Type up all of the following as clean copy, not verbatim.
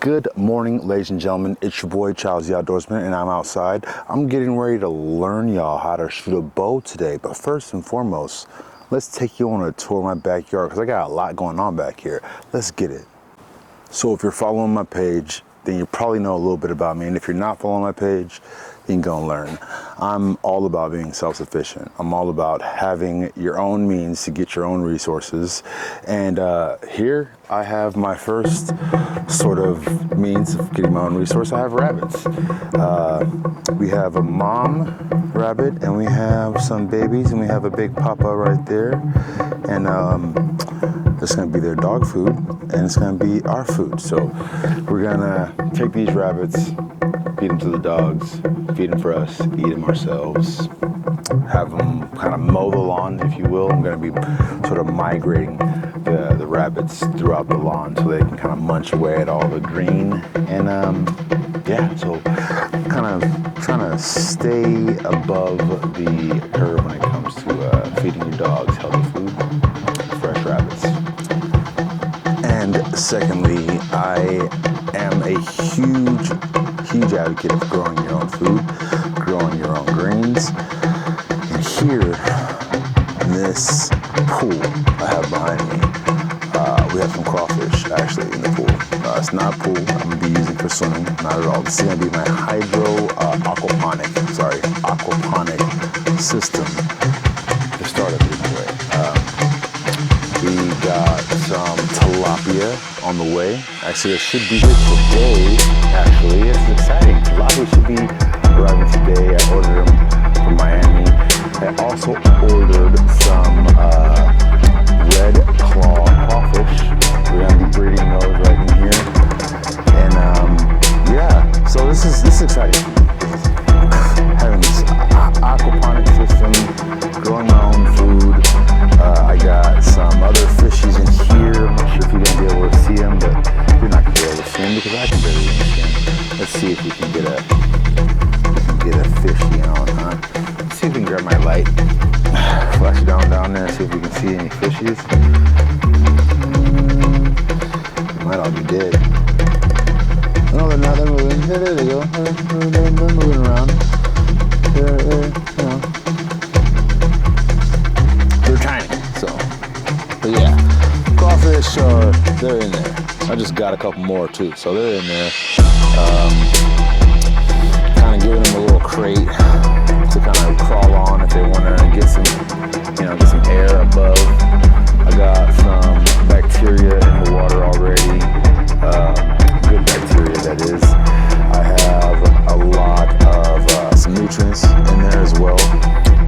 Good morning, ladies and gentlemen. It's your boy Charles the Outdoorsman, and I'm outside. I'm getting ready to learn y'all how to shoot a bow today. But first and foremost, let's take you on a tour of my backyard because I got a lot going on back here. Let's get it. So if you're following my page, then you probably know a little bit about me. And if you're not following my page, you can go and learn. I'm all about being self-sufficient. I'm all about having your own means to get your own resources. And here I have my first sort of means of getting my own resource. I have rabbits. We have a mom rabbit, and we have some babies, and we have a big papa right there. And it's gonna be their dog food, and it's gonna be our food. So we're gonna take these rabbits, feed them to the dogs, feed them for us, eat them ourselves, have them kind of mow the lawn, if you will. I'm going to be sort of migrating the rabbits throughout the lawn so they can kind of munch away at all the green. And yeah, so kind of trying to stay above the curve when it comes to feeding your dogs healthy food, fresh rabbits. And secondly, I am a huge advocate of growing your own food, growing your own greens. And here in this pool I have behind me, we have some crawfish actually in the pool. It's not a pool I'm going to be using for swimming, not at all. This is going to be my aquaponic system to start up anyway. We got some tilapia on the way. Actually, it should be here today. Actually, it's exciting. Tilapia should be arriving today. I ordered them from Miami. I also ordered some red claw crawfish. We're gonna be breeding those right in here. And yeah, so this is exciting. Having this aquaponic system, growing my own food. I got some other fishies in here. I'm not sure if you're gonna be able to see them, but you're not gonna be able to see them because I can barely see them. Let's see if we can get a fishy on, huh? Let's see if we can grab my light, flash it down there, see if we can see any fishies. They might all be dead. No, they're not. They're moving. Yeah, there they go. They're moving around. They're you know. They're tiny, so. But yeah, crawfish, they're in there. I just got a couple more too, so they're in there. Kind of giving them a little crate to kind of crawl on if they want to get some air above. I got some bacteria in the water already, good bacteria that is. I have a lot of some nutrients in there as well,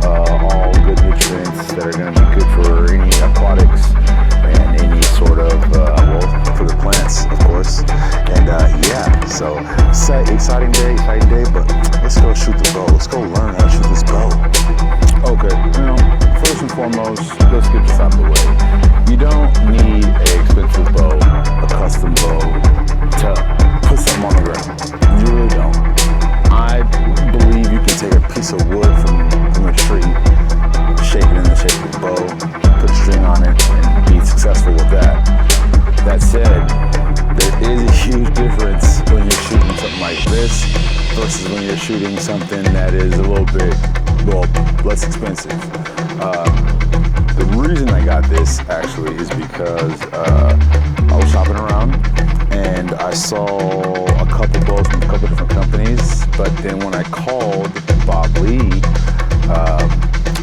all good nutrients that are going to be good for any aquatics and any sort of, for the plants, of course. And yeah, so exciting day, but let's go shoot the bow. Let's go learn how to shoot this bow. Okay, first and foremost, let's get this out of the way. You don't need an expensive bow, a custom bow, to put something on the ground. You really don't. I believe you can take a piece of wood from a tree, shape it in the shape of a bow, put a string on it, and be successful with that. That said, there is a huge difference when you're shooting something like this versus when you're shooting something that is a little bit, less expensive. The reason I got this actually is because I was shopping around and I saw a couple bows from a couple different companies, but then when I called Bob Lee,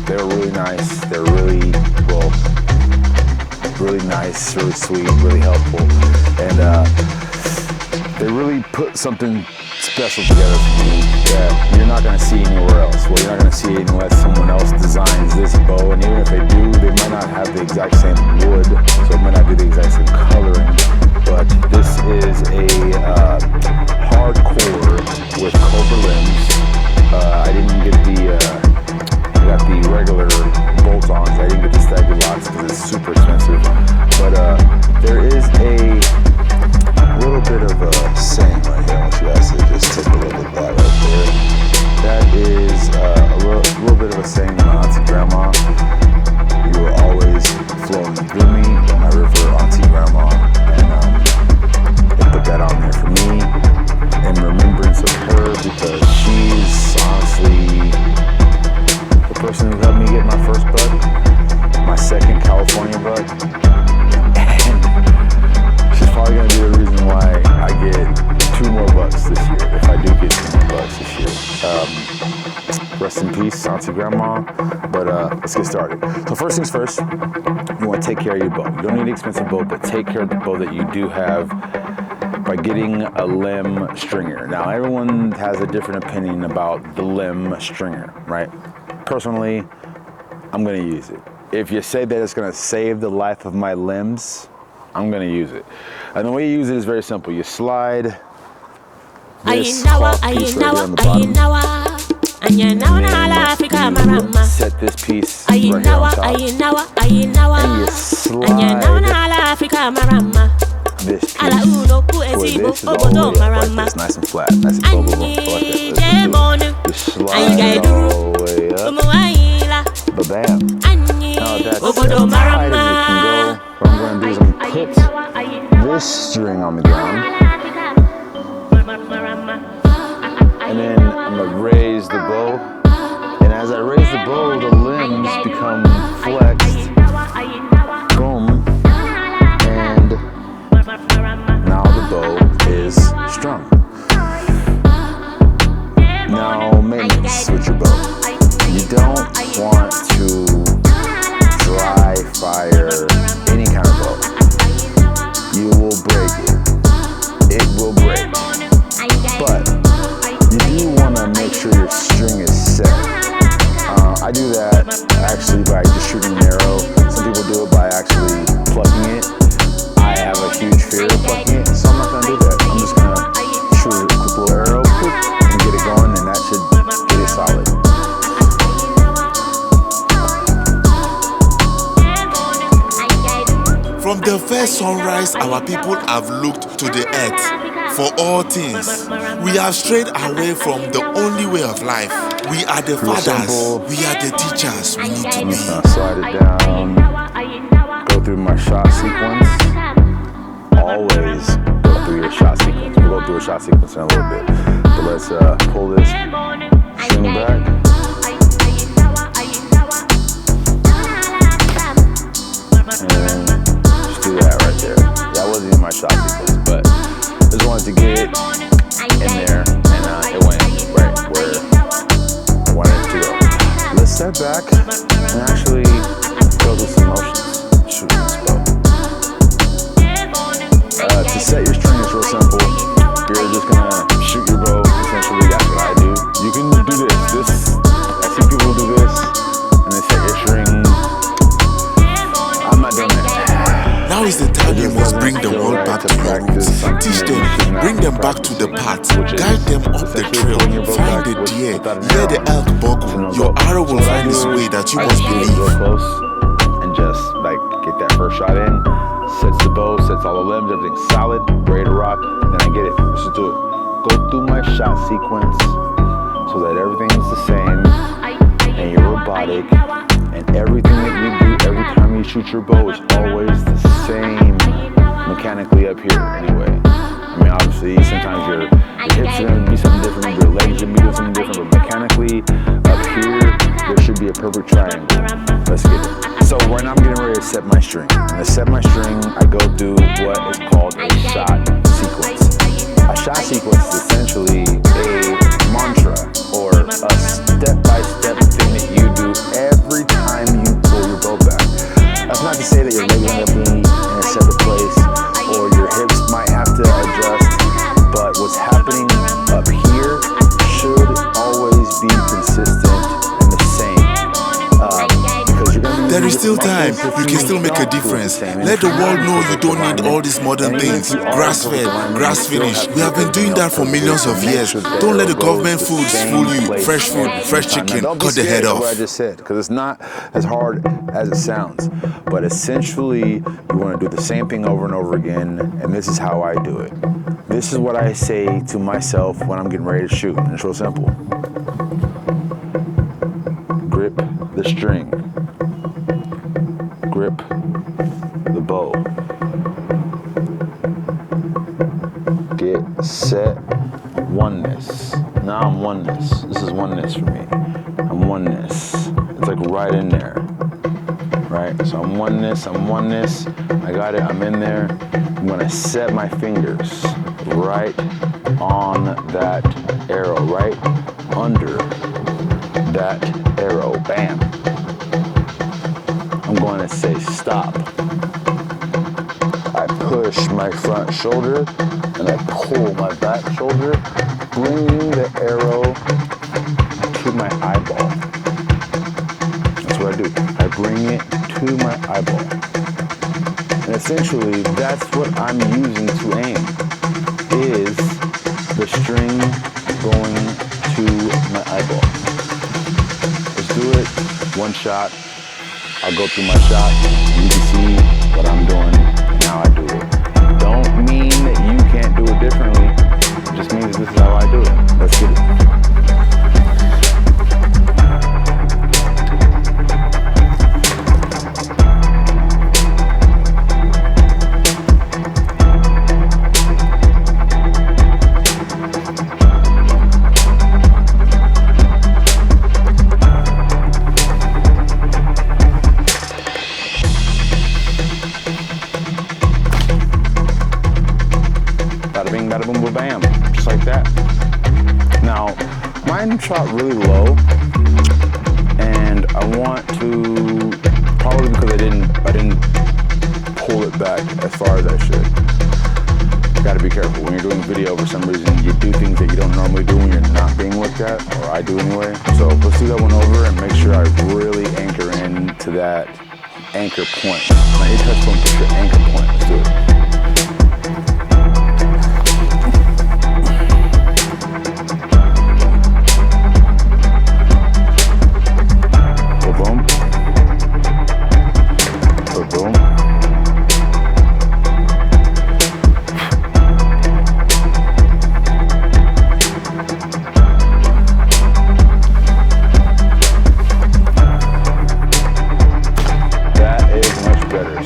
they were really nice. They're really nice, really sweet, really helpful, and they really put something special together for me that you're not going to see anywhere else. Well, you're not going to see it unless someone else designs this bow, and even if they do, they might not have the exact same wood, so it might not be the exact same coloring, but this is a hardcore with cobra limbs. I didn't get I got the regular bolt-ons. I didn't get the staggered locks because it's super expensive. But there is a little bit of a saying right here. I want you guys to just take a look at that right there. That is a little bit of a saying from my auntie grandma. You were always flowing through me, my river, auntie grandma. And peace, Auntie Grandma. But let's get started. So first things first, you want to take care of your bow. You don't need an expensive bow, but take care of the bow that you do have by getting a limb stringer. Now, everyone has a different opinion about the limb stringer, right? Personally, I'm gonna use it. If you say that it's gonna save the life of my limbs, I'm gonna use it. And the way you use it is very simple. You slide this cloth piece right here on the bottom, and then you set this piece right here on top, and you slide this piece where this is all the way up like this, nice and flat, nice and bubble like this. You slide it all the way up, ba-bam. Now that's as tight as it can go. What I'm going to do is I'm going to put this string on the ground, and then I'm going to raise the bow, and as I raise the bow, the limbs become flexed, boom, and now the bow is strung. Now, maintenance with your bow. You don't want to dry fire any kind of bow. You will break it. It will break. But you do want to make sure your string is set. I do that actually by just shooting an arrow. Some people do it by actually plucking it. I have a huge fear of plucking it, so I'm not going to do that. I'm just going to shoot a quick little arrow and get it going, and that should get it solid. From the first sunrise, our people have looked to the earth for all things. We have strayed away from the only way of life. We are the fathers, we are the teachers we need to be. Slide it down, go through my shot sequence. Always go through your shot sequence. We'll go through a shot sequence in a little bit. But let's pull this string back. And just do that right there. That wasn't in my shot sequence, but just wanted to get it in there, and it went right where I wanted it to go. Let's step back and actually go through some motions. Shoot this bow. To set your string is real simple. You're just gonna shoot your bow. Essentially, that's what I do. You can do this. I see people do this, and they set your string. I'm not doing that. Now is the time you must bring the world back to your roots. Teach them, bring them back to the path, guide them up the trail, find the deer, hear the elk buckle. Your arrow will find its way that you must believe. Close and just like get that first shot in, sets the bow, sets all the limbs, everything's solid, ready to rock, and then I get it. Let's just do it. Go through my shot sequence so that everything's the same and you're robotic, and everything that you do every time you shoot your bow is always the same mechanically up here anyway. I mean, obviously, sometimes your hips are going to be something different, your legs are going to be doing something different, but mechanically up here, there should be a perfect triangle. Let's get it. So right now I'm getting ready to set my string. And to set my string, I go through what is called a shot sequence. A shot sequence is essentially a mantra or a step-by-step thing that you do every time you pull your bow back. That's not to say that your legs are going to be in a separate place or your hips might have to adjust, but what's happening up here should always be consistent and the same. There is still time. You can still make a difference. Let the world know you don't need all these modern things. Grass-fed, grass-finished. We have been doing that for millions of years. Don't let the government foods fool you. Fresh food, fresh chicken, cut the head off. What I just said, because it's not as hard as it sounds. But essentially, you want to do the same thing over and over again, and this is how I do it. This is what I say to myself when I'm getting ready to shoot, and it's real simple. Grip the string. Grip the bow. Get set oneness. Now I'm oneness. This is oneness for me. I'm oneness. It's like right in there. Right? So I'm oneness. I got it. I'm in there. I'm gonna set my fingers right on that arrow, right under that arrow, bam, I'm going to say stop. I push my front shoulder and I pull my back shoulder, bringing the arrow to my eyeball. That's what I do. I bring it to my eyeball. And essentially, that's what I'm using to aim, is the string going to my eyeball. Let's do it. One shot. I'll go through my shot. You can see what I'm doing. Now I do it. Don't mean that you can't do it differently. It just means this is how I do it. Let's get it. Bada bing, bada boom, bam, just like that. Now, mine shot really low, and I want to, probably because I didn't pull it back as far as I should. You gotta be careful. When you're doing video, for some reason, you do things that you don't normally do when you're not being looked at, or I do anyway. So let's do that one over and make sure I really anchor into that anchor point. My A-touch point, put your anchor point. Let's do it.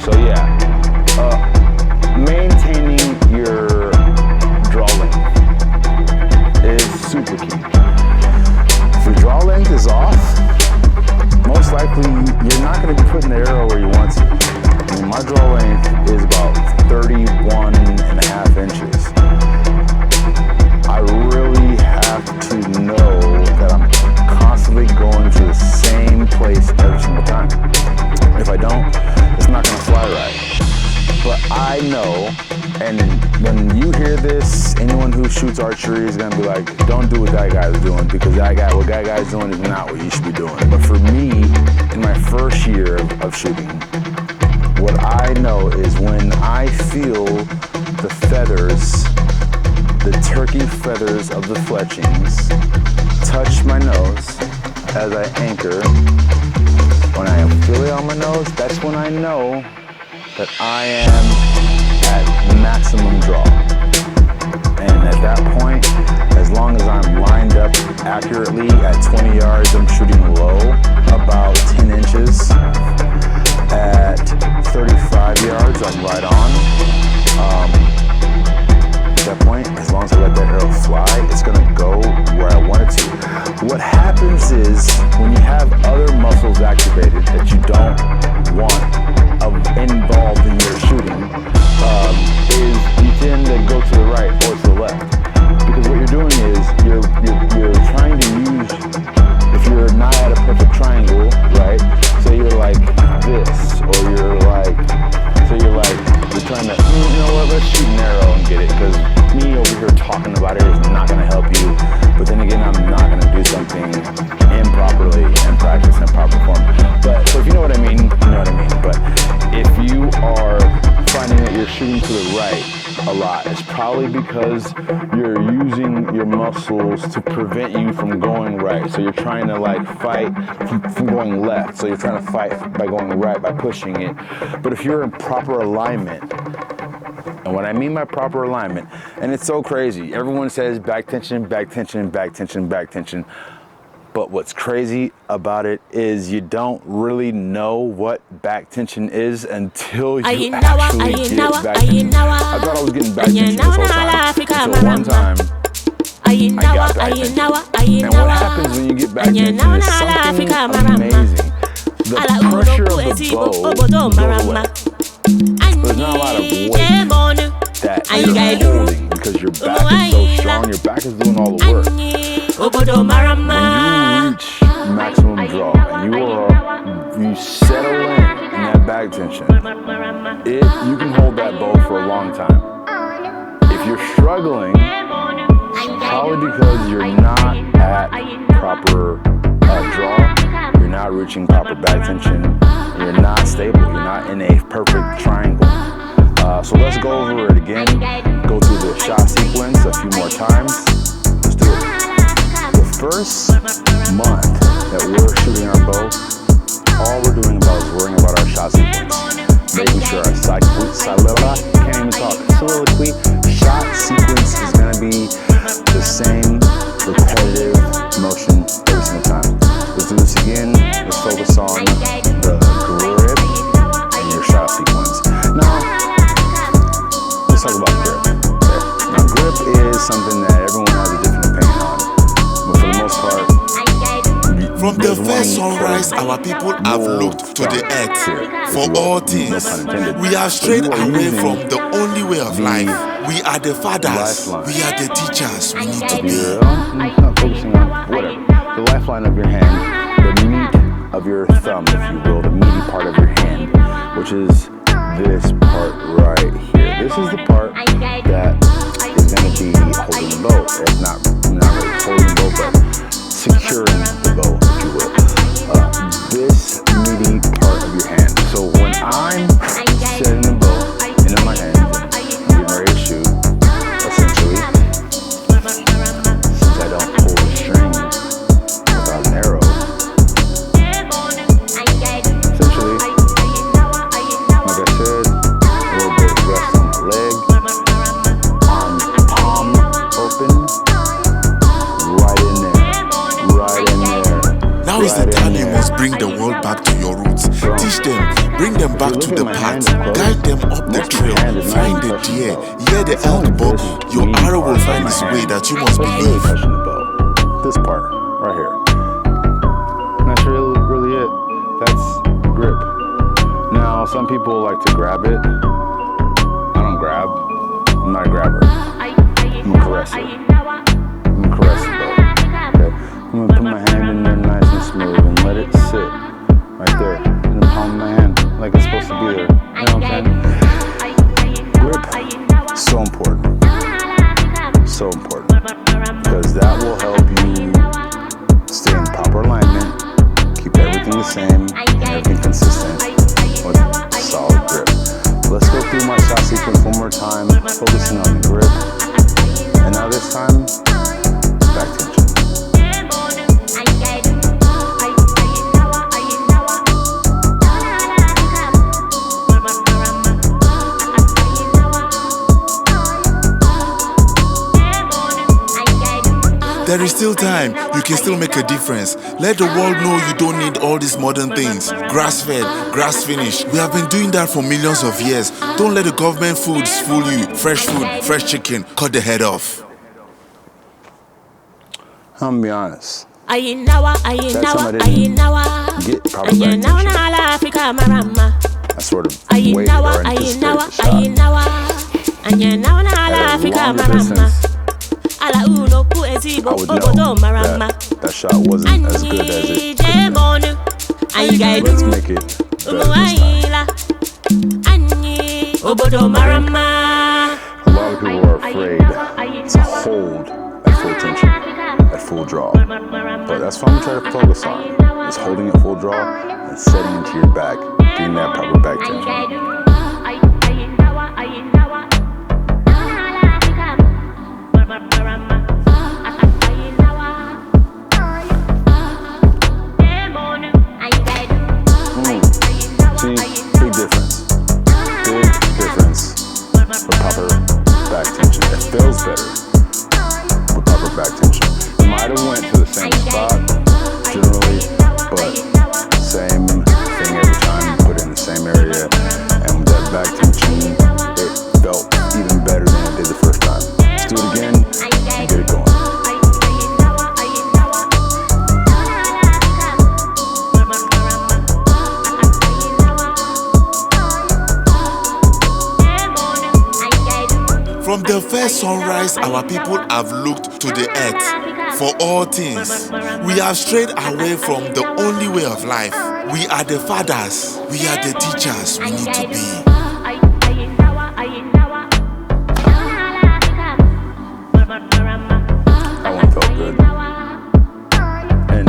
So yeah, maintaining your draw length is super key. If your draw length is off, most likely you're not going to be putting the arrow where you want to. I mean, my draw length is about 31 and a half inches. I really have to know that I'm constantly going to the same place every single time. If I don't, it's not gonna fly right. But I know, and when you hear this, anyone who shoots archery is gonna be like, don't do what that guy's doing, because what that guy's doing is not what you should be doing. But for me, in my first year of shooting, what I know is when I feel the feathers, the turkey feathers of the fletchings touch my nose as I anchor, when I feel it on my nose, that's when I know that I am at maximum draw. And at that point, as long as I'm lined up accurately at 20 yards, I'm shooting low, about 10 inches. At 35 yards, I'm right on. At that point, as long as I let that arrow fly, it's gonna go where I want it to. What happens is, when you have other muscles activated that you don't want involved in your shooting, is you tend to go to the right or to the left. Because what you're doing is, you're trying to use, if you're not at a perfect triangle, right? Say you're like this, or you're trying to, you know what, let's shoot an arrow and get it, because me over here talking about it is not going to help you. But then again, I'm not going to do something improperly and practice in proper form. But so if you know what I mean, you know what I mean. But if you are finding that you're shooting to the right a lot, it's probably because you're using your muscles to prevent you from going right. So you're trying to like fight from going left. So you're trying to fight by going right, by pushing it. But if you're in proper alignment, and what I mean by proper alignment, and it's so crazy, everyone says back tension, back tension, back tension, back tension. But what's crazy about it is you don't really know what back tension is until you actually get back tension. I thought I was getting back tension this whole time. So one time, I got back tension. And what happens when you get back tension is something amazing. The pressure of the bow goes away. There's not a lot of weight that you're holding because your back is so strong. Your back is doing all the work. When you reach you settle in that back tension. You can hold that bow for a long time. If you're struggling, probably because you're not at proper draw, you're not reaching proper back tension, you're not stable, you're not in a perfect triangle. So let's go over it again, go through the shot sequence a few more times. Let's do it. The first month that we're shooting our bow, all we're doing is worrying about our shot sequence, making sure our soliloquy shot sequence is going to be the same repetitive motion every single time. Let's do this again. Let's focus on the grip and your shot sequence. Now, let's talk about grip. Okay. Now, grip is something that everyone has a different opinion on, but for the most part, from the first sunrise, our people have looked to the earth for all things. We have strayed away from the only way of life. We are the fathers. We are the teachers. We need to be. Not focusing on whatever. The lifeline of your hand, the meat of your thumb, if you will, the meaty part of your hand, which is this part right here. This is the part that is going to be holding the bow. It's not really holding the bow, but securing the bow, if you will. This meaty part of your hand. So when I'm setting the bow into my hand, and I'm getting ready to shoot, essentially, since I don't pull the string without an arrow, essentially, like I said, a little bit of rest on the leg, palm open, right in there. Now is the time you must bring the world back to your roots. Teach them, bring them back to the path, guide them up the trail, find the deer, hear the elk bugle. Your arrow will find its way that you must believe. This part, right here. And that's really it. That's grip. Now, some people like to grab it. I don't grab. I'm not a grabber. I'm a caresser. I'm a caresser, though. Okay? I'm gonna put my hand in there nice and smooth and let it sit right there in the palm of my hand, like it's supposed to be there. You know what I'm saying? Grip, so important. So important. Because that will help you stay in proper alignment, keep everything the same, and everything consistent with solid grip. Let's go through my shot sequence one more time, focusing on the grip. And now this time, back tension. There is still time. You can still make a difference. Let the world know you don't need all these modern things. Grass-fed, grass-finished. We have been doing that for millions of years. Don't let the government foods fool you. Fresh food, fresh chicken. Cut the head off. I'm gonna be honest. Get proper back tension. I sort of waited or anticipated the shot. At a long distance, I would know that shot wasn't as good as it could have been. Let's make it better this time. A lot of people are afraid to hold at full tension, at full draw. But that's what I'm trying to focus on, is holding it full draw and setting into your back, getting that proper back tension. Big difference with proper back tension. It feels better with proper back tension. You might have went to the same spot generally, but same thing every time. You put it in the same area, and with that back tension, it felt even better than it did the first time. Let's do it again and get it going. From the first sunrise, our people have looked to the earth for all things. We have strayed away from the only way of life. We are the fathers. We are the teachers we need to be. That one felt good. And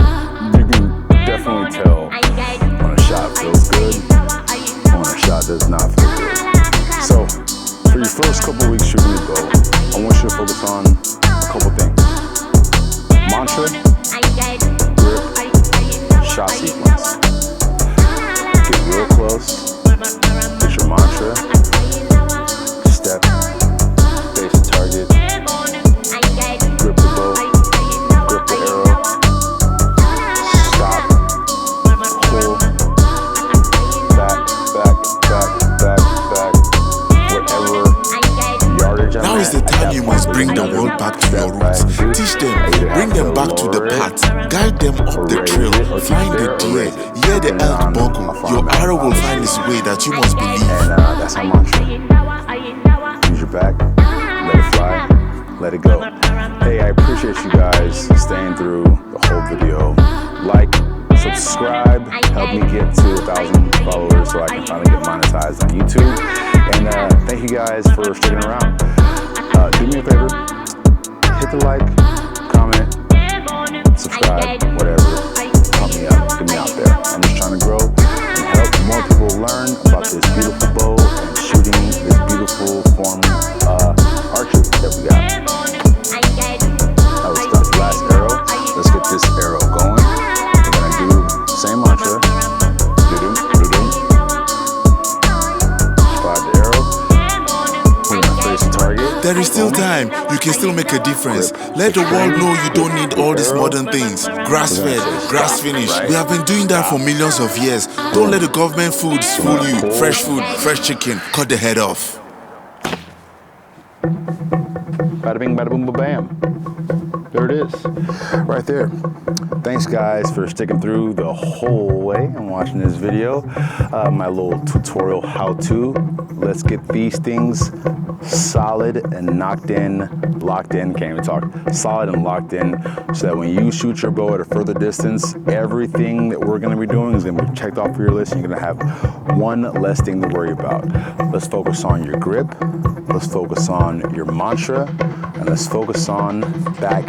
you can definitely tell when a shot feels good and when a shot does not feel good. So, for your first couple weeks shooting the bow, I want you to focus on a couple things. Mantra, grip, shot sequence. Get real close, get your mantra, step, face the target, grip the bow, grip the arrow, stop, pull, back, whatever yardage I'm Now is the at time that you point must bring the doesn't world matter. back to your Step roots. back, Teach them, either bring have them to back to the lower it, path, guide them up the raise trail, it, or keep find there, the or deer, raise it. hear the Depending elk on buckle. how far Your I'm at, arrow will find its obviously. way that you must believe. And that's our mantra. Use your back, let it fly, let it go. Hey, I appreciate you guys staying through the whole video. Like, subscribe, help me get to 1,000 followers so I can finally get monetized on YouTube. And thank you guys for sticking around. Do me a favor, hit the like, comment, subscribe, whatever. Help me out, get me out there. I'm just trying to grow and help more people learn about this beautiful bow and shooting this beautiful form archery that we got. That's the last arrow. Let's get this arrow going. We're gonna do the same mantra. Slide the arrow. We're gonna face the target. There is still time. You can still make a difference. Let the world know you don't need all these modern things. Grass-fed, grass-finished. We have been doing that for millions of years. Don't let the government foods fool you. Fresh food, fresh chicken. Cut the head off. Bada bing, bada boom, ba bam. There it is, right there. Thanks guys for sticking through the whole way and watching this video. My little tutorial how-to. Let's get these things solid and locked in, can't even talk. Solid and locked in so that when you shoot your bow at a further distance, everything that we're gonna be doing is gonna be checked off your list and you're gonna have one less thing to worry about. Let's focus on your grip, let's focus on your mantra, and let's focus on back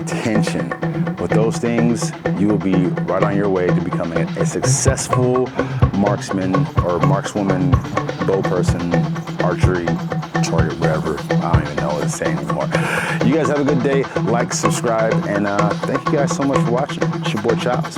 tension. With those things, you will be right on your way to becoming a successful marksman or markswoman, bow person, archery, target, whatever. I don't even know what it's saying anymore. You guys have a good day. Like, subscribe, and thank you guys so much for watching. It's your boy Childs.